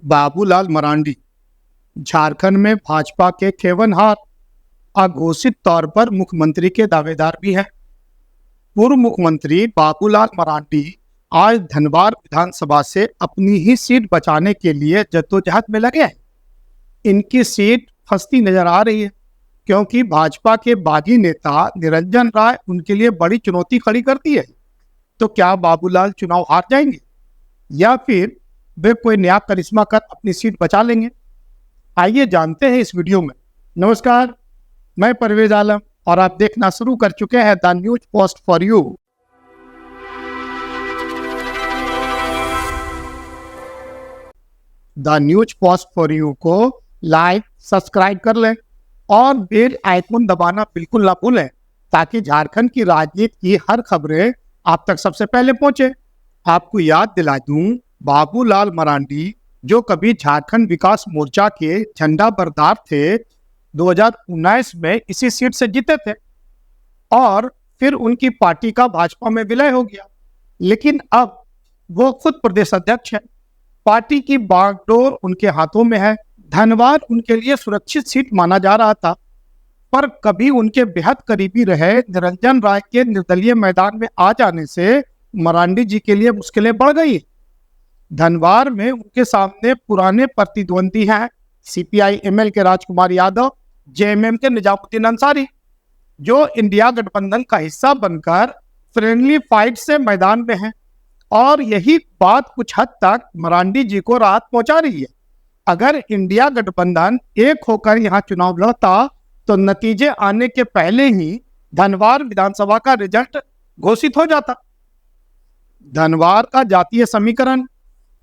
बाबूलाल मरांडी झारखंड में भाजपा के केवनहार अघोषित तौर पर मुख्यमंत्री के दावेदार भी हैं। पूर्व मुख्यमंत्री बाबूलाल मरांडी आज धनबाद विधानसभा से अपनी ही सीट बचाने के लिए जद्दोजहद में लगे हैं। इनकी सीट फंसती नजर आ रही है क्योंकि भाजपा के बागी नेता निरंजन राय उनके लिए बड़ी चुनौती खड़ी करती है। तो क्या बाबूलाल चुनाव हार जाएंगे या फिर वे कोई नया करिश्मा कर अपनी सीट बचा लेंगे? आइए जानते हैं इस वीडियो में। नमस्कार, मैं परवेज आलम और आप देखना शुरू कर चुके हैं the news post for you. The news post for you को लाइक सब्सक्राइब कर लें और बेल आइकन दबाना बिल्कुल ना भूलें ताकि झारखंड की राजनीति की हर खबरें आप तक सबसे पहले पहुंचे। आपको याद दिला दूं, बाबूलाल मरांडी जो कभी झारखंड विकास मोर्चा के झंडा बरदार थे, 2019 में इसी सीट से जीते थे और फिर उनकी पार्टी का भाजपा में विलय हो गया। लेकिन अब वो खुद प्रदेश अध्यक्ष है। पार्टी की बागडोर उनके हाथों में है। धनबाद उनके लिए सुरक्षित सीट माना जा रहा था, पर कभी उनके बेहद करीबी रहे निरंजन राय के निर्दलीय मैदान में आ जाने से मरांडी जी के लिए मुश्किलें बढ़ गई। धनबाद में उनके सामने पुराने प्रतिद्वंदी हैं सीपीआई एमएल के राजकुमार यादव, जेएमएम के निजामुद्दीन अंसारी, जो इंडिया गठबंधन का हिस्सा बनकर फ्रेंडली फाइट से मैदान में हैं। और यही बात कुछ हद तक मरांडी जी को राहत पहुंचा रही है। अगर इंडिया गठबंधन एक होकर यहाँ चुनाव लड़ता तो नतीजे आने के पहले ही धनबाद विधानसभा का रिजल्ट घोषित हो जाता। धनबाद का जातीय समीकरण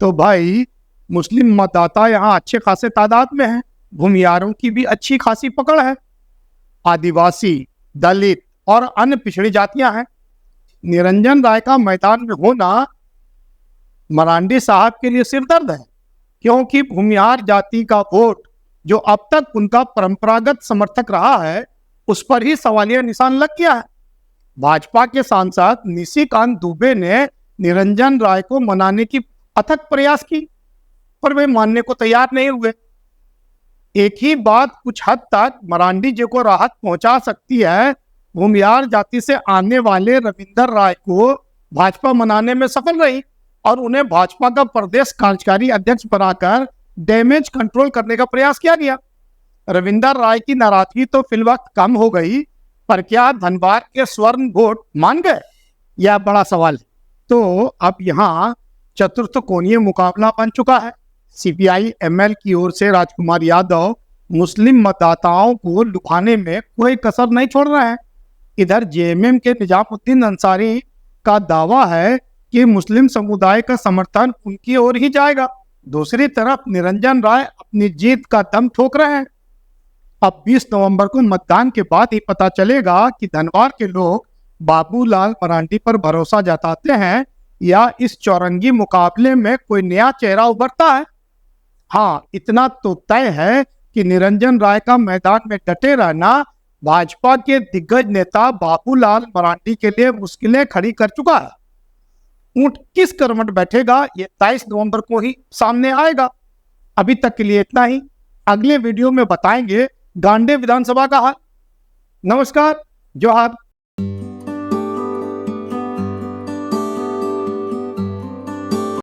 तो भाई, मुस्लिम मतदाता यहाँ अच्छे खासे तादाद में हैं, भूमियारों की भी अच्छी खासी पकड़ है, आदिवासी, दलित और अन्य पिछड़ी जातियां हैं। निरंजन राय का मैदान में होना मरांडी साहब के लिए सिरदर्द है क्योंकि भूमियार जाति का वोट जो अब तक उनका परंपरागत समर्थक रहा है, उस पर ही सवालिया निशान लग गया है। भाजपा के सांसद निशिकांत दुबे ने निरंजन राय को मनाने की अथक प्रयास की, पर वे मानने को तैयार नहीं हुए। एक ही बात कुछ हद तक मरांडी जी को राहत पहुंचा सकती है। भूमियार जाति से आने वाले रविंदर राय को भाजपा मनाने में सफल रही और उन्हें भाजपा का प्रदेश कार्यकारी अध्यक्ष बनाकर डैमेज कंट्रोल करने का प्रयास किया गया। रविंदर राय की नाराजगी तो फिलवक्त कम हो गई, पर क्या धनबाद के स्वर्ण वोट मान गए, यह बड़ा सवाल है। तो अब यहाँ चतुर्थ कोणीय मुकाबला बन चुका है। सीपीआई एमएल की ओर से राजकुमार यादव मुस्लिम मतदाताओं को लुभाने में कोई कसर नहीं छोड़ रहे हैं। इधर जेएमएम के निजामुद्दीन अंसारी का दावा है कि मुस्लिम समुदाय का समर्थन उनकी ओर ही जाएगा। दूसरी तरफ निरंजन राय अपनी जीत का दम ठोक रहे हैं। अब 20 नवंबर को मतदान के बाद ही पता चलेगा कि धनबाद के लोग बाबूलाल मरांडी पर भरोसा जताते हैं या इस चौरंगी मुकाबले में कोई नया चेहरा उभरता है। हाँ, इतना तो तय है कि निरंजन राय का मैदान में डटे रहना भाजपा के दिग्गज नेता बाबूलाल मरांडी के लिए मुश्किलें खड़ी कर चुका है। ऊंट किस करवट बैठेगा ये 23 नवंबर को ही सामने आएगा। अभी तक के लिए इतना ही। अगले वीडियो में बताएंगे गांडे विधानसभा का हाल। नमस्कार, जोहार।